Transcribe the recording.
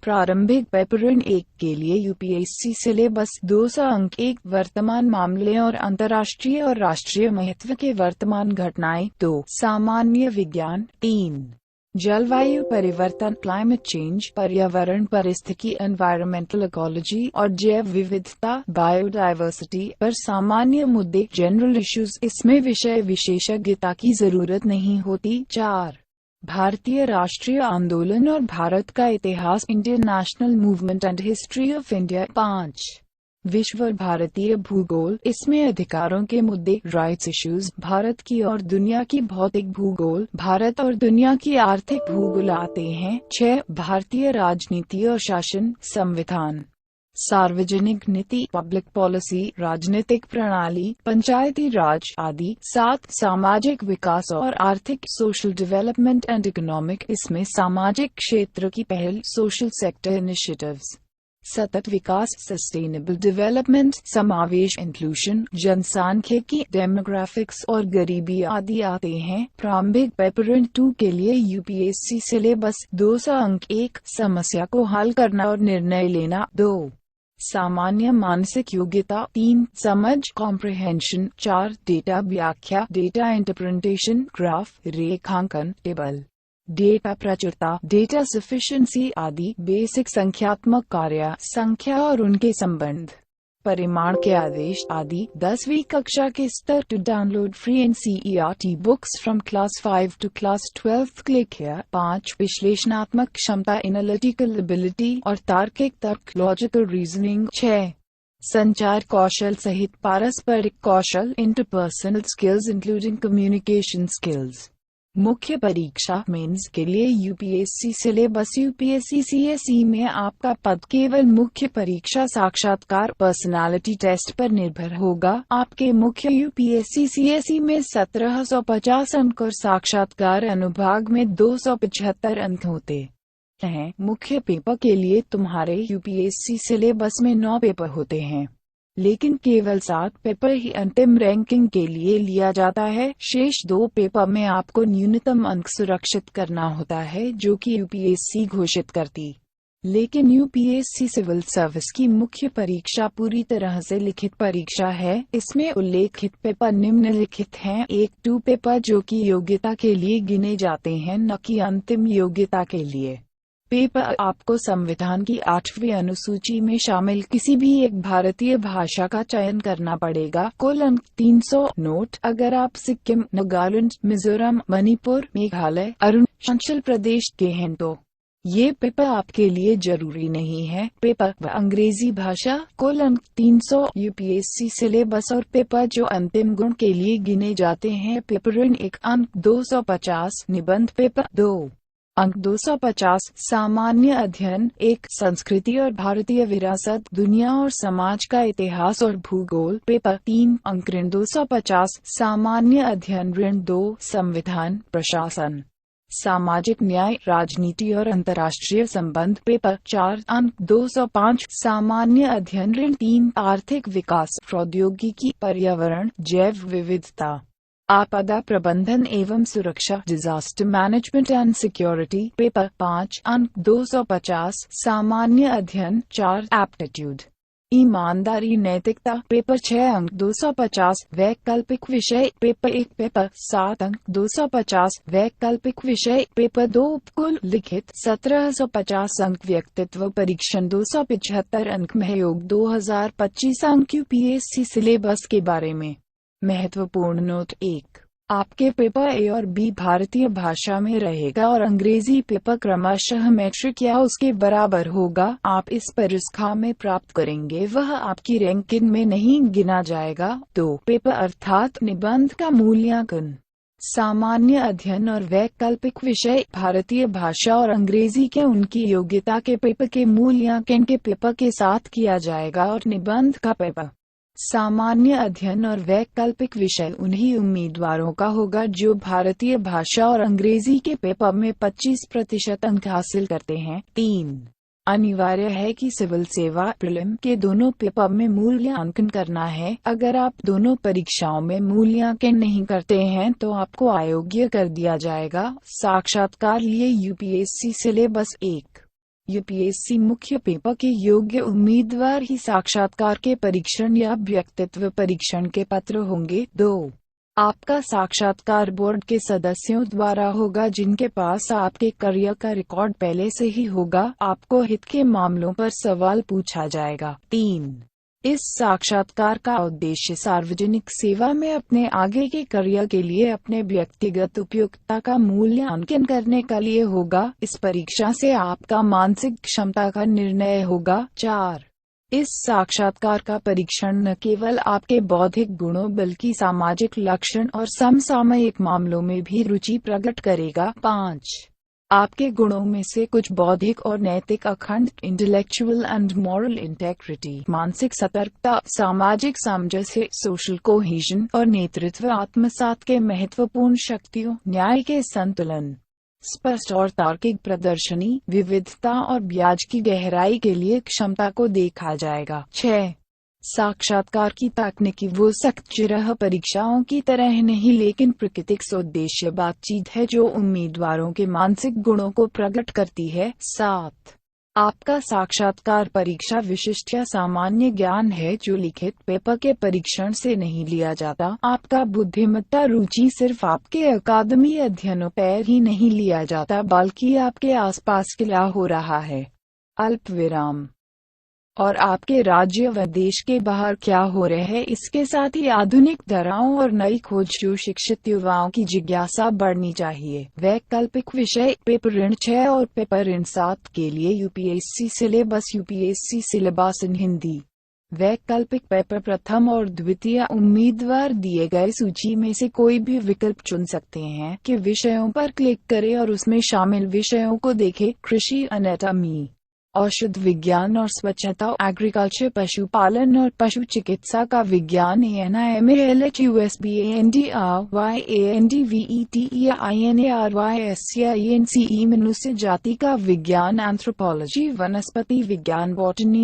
प्रारंभिक पेपरन 1 के लिए यूपीएससी सिलेबस 200 अंक 1 वर्तमान मामले और अंतर्राष्ट्रीय और राष्ट्रीय महत्व के वर्तमान घटनाएं 2 सामान्य विज्ञान 3 जलवायु परिवर्तन क्लाइमेट चेंज पर्यावरण परिस्थिति एनवायरमेंटल इकोलॉजी और जैव विविधता बायोडाइवर्सिटी पर सामान्य मुद्दे जनरल इश्यूज। इसमें विषय विशेषज्ञता की जरूरत नहीं होती। 4 भारतीय राष्ट्रीय आंदोलन और भारत का इतिहास Indian national movement and history of India. 5 विश्व और भारतीय भूगोल। इसमें अधिकारों के मुद्दे राइट्स इश्यूज भारत की और दुनिया की भौतिक भूगोल भारत और दुनिया की आर्थिक भूगोल आते हैं। 6 भारतीय राजनीति और शासन संविधान सार्वजनिक नीति पब्लिक पॉलिसी राजनीतिक प्रणाली पंचायती राज आदि। 7 सामाजिक विकास और आर्थिक सोशल डेवलपमेंट एंड इकोनॉमिक। इसमें सामाजिक क्षेत्र की पहल सोशल सेक्टर इनिशिएटिव्स सतत विकास सस्टेनेबल डेवलपमेंट समावेश इंक्लूजन जनसांख्यिकी डेमोग्राफिक्स और गरीबी आदि आते हैं। प्रारंभिक पेपरन 2 के लिए यूपीएससी सिलेबस 200 अंक 1 समस्या को हल करना और निर्णय लेना 2 सामान्य मानसिक योग्यता 3 समझ कॉम्प्रिहेंशन 4 डेटा व्याख्या डेटा इंटरप्रिटेशन ग्राफ रेखांकन टेबल डेटा प्रचुरता डेटा सफिशिएंसी आदि। बेसिक संख्यात्मक कार्य संख्या और उनके संबंध परिमाण के आदेश आदि। 10वीं कक्षा के स्तर to download free NCERT books from class 5 to class 12 click here. 5 विश्लेषणात्मक क्षमता एनालिटिकल एबिलिटी और तार्किक तर्क लॉजिकल रीजनिंग। 6 संचार कौशल सहित पारस्परिक कौशल interpersonal skills including communication skills. मुख्य परीक्षा मेंस के लिए यूपीएससी सिलेबस यूपीएससी सीएसई में आपका पद केवल मुख्य परीक्षा साक्षात्कार पर्सनालिटी टेस्ट पर निर्भर होगा। आपके मुख्य यूपीएससी सीएसई में 1750 अंक और साक्षात्कार अनुभाग में 275 अंक होते हैं। मुख्य पेपर के लिए तुम्हारे यूपीएससी सिलेबस में 9 पेपर होते हैं, लेकिन केवल 7 पेपर ही अंतिम रैंकिंग के लिए लिया जाता है। शेष 2 पेपर में आपको न्यूनतम अंक सुरक्षित करना होता है जो कि यूपीएससी घोषित करती। लेकिन यूपीएससी सिविल सर्विस की मुख्य परीक्षा पूरी तरह से लिखित परीक्षा है। इसमें उल्लेखित पेपर निम्नलिखित हैं। 1-2 पेपर जो कि योग्यता के लिए गिने जाते हैं न कि अंतिम योग्यता के लिए। पेपर आपको संविधान की 8वीं अनुसूची में शामिल किसी भी एक भारतीय भाषा का चयन करना पड़ेगा। कुल अंक 300। नोट: अगर आप सिक्किम नागालैंड मिजोरम मणिपुर मेघालय अरुणाचल प्रदेश के हैं तो ये पेपर आपके लिए जरूरी नहीं है। पेपर व अंग्रेजी भाषा कुल अंक 300। यूपीएससी सिलेबस और पेपर जो अंतिम गुण के लिए गिने जाते हैं। पेपरन 1 अंक 250 निबंध पेपर 2 अंक 250 सामान्य अध्ययन 1 संस्कृति और भारतीय विरासत दुनिया और समाज का इतिहास और भूगोल पेपर 3 अंक 250 सामान्य अध्ययन 2 संविधान प्रशासन सामाजिक न्याय राजनीति और अंतर्राष्ट्रीय संबंध पेपर 4 अंक 205 सामान्य अध्ययन 3 आर्थिक विकास प्रौद्योगिकी पर्यावरण जैव विविधता आपदा प्रबंधन एवं सुरक्षा disaster management and security paper 5 अंक 250 सामान्य अध्ययन 4 एप्टीट्यूड ईमानदारी नैतिकता पेपर 6 अंक 250 वैकल्पिक विषय पेपर 1 पेपर 7 अंक 250 वैकल्पिक विषय पेपर 2 कुल लिखित 1750 अंक व्यक्तित्व परीक्षण 275 अंक महयोग 2025 अंक। यूपीएससी सिलेबस के बारे में महत्वपूर्ण नोट: 1 आपके पेपर ए और बी भारतीय भाषा में रहेगा और अंग्रेजी पेपर क्रमशः मैट्रिक या उसके बराबर होगा। आप इस परीक्षा में प्राप्त करेंगे वह आपकी रैंकिंग में नहीं गिना जाएगा। 2 पेपर अर्थात निबंध का मूल्यांकन सामान्य अध्ययन और वैकल्पिक विषय भारतीय भाषा और अंग्रेजी के उनकी योग्यता के पेपर के मूल्यांकन के पेपर के साथ किया जाएगा और निबंध का पेपर सामान्य अध्ययन और वैकल्पिक विषय उन्हीं उम्मीदवारों का होगा जो भारतीय भाषा और अंग्रेजी के पेपर में 25% अंक हासिल करते हैं। 3 अनिवार्य है कि सिविल सेवा प्रीलिम के दोनों पेपर में मूल्यांकन करना है। अगर आप दोनों परीक्षाओं में मूल्यांकन नहीं करते हैं तो आपको अयोग्य कर दिया जाएगा। साक्षात्कार लिए यूपीएससी सिलेबस 1 यूपीएससी मुख्य पेपर के योग्य उम्मीदवार ही साक्षात्कार के परीक्षण या व्यक्तित्व परीक्षण के पात्र होंगे। 2. आपका साक्षात्कार बोर्ड के सदस्यों द्वारा होगा जिनके पास आपके करियर का रिकॉर्ड पहले से ही होगा। आपको हित के मामलों पर सवाल पूछा जाएगा। 3. इस साक्षात्कार का उद्देश्य सार्वजनिक सेवा में अपने आगे के करियर के लिए अपने व्यक्तिगत उपयुक्तता का मूल्यांकन करने के लिए होगा। इस परीक्षा से आपका मानसिक क्षमता का निर्णय होगा। 4. इस साक्षात्कार का परीक्षण न केवल आपके बौद्धिक गुणों बल्कि सामाजिक लक्षण और समसामयिक मामलों में भी रुचि प्रकट करेगा। 5. आपके गुणों में से कुछ बौद्धिक और नैतिक अखंड इंटेलेक्चुअल एंड मॉरल इंटेग्रिटी, मानसिक सतर्कता, सामाजिक सामंजस्य, सोशल कोहेजन और नेतृत्व आत्मसात के महत्वपूर्ण शक्तियों, न्याय के संतुलन, स्पष्ट और तार्किक प्रदर्शनी, विविधता और ब्याज की गहराई के लिए क्षमता को देखा जाएगा। 6. साक्षात्कार की तकनीकी वो सख्त चिरह परीक्षाओं की तरह नहीं लेकिन प्राकृतिक उद्देश्य बातचीत है जो उम्मीदवारों के मानसिक गुणों को प्रकट करती है। 7. आपका साक्षात्कार परीक्षा विशिष्ट या सामान्य ज्ञान है जो लिखित पेपर के परीक्षण से नहीं लिया जाता। आपका बुद्धिमत्ता रुचि सिर्फ आपके अकादमी अध्ययनों पर ही नहीं लिया जाता बल्कि आपके आसपास क्या हो रहा है, अल्प विराम, और आपके राज्य व देश के बाहर क्या हो रहे हैं। इसके साथ ही आधुनिक धाराओं और नई खोज जो शिक्षित युवाओं की जिज्ञासा बढ़नी चाहिए। वैकल्पिक विषय पेपर ऋण 6 और पेपर ऋण 7 के लिए यूपीएससी सिलेबस इन हिंदी। वैकल्पिक पेपर प्रथम और द्वितीय उम्मीदवार दिए गए सूची में से कोई भी विकल्प चुन सकते हैं कि विषयों पर क्लिक करें और उसमें शामिल विषयों को देखें। कृषि, एनाटॉमी, औषध विज्ञान और स्वच्छता, एग्रीकल्चर, पशुपालन और पशु चिकित्सा का विज्ञान, मनुष्य जाति का विज्ञान, एंथ्रोपोलॉजी, वनस्पति विज्ञान, बॉटनी,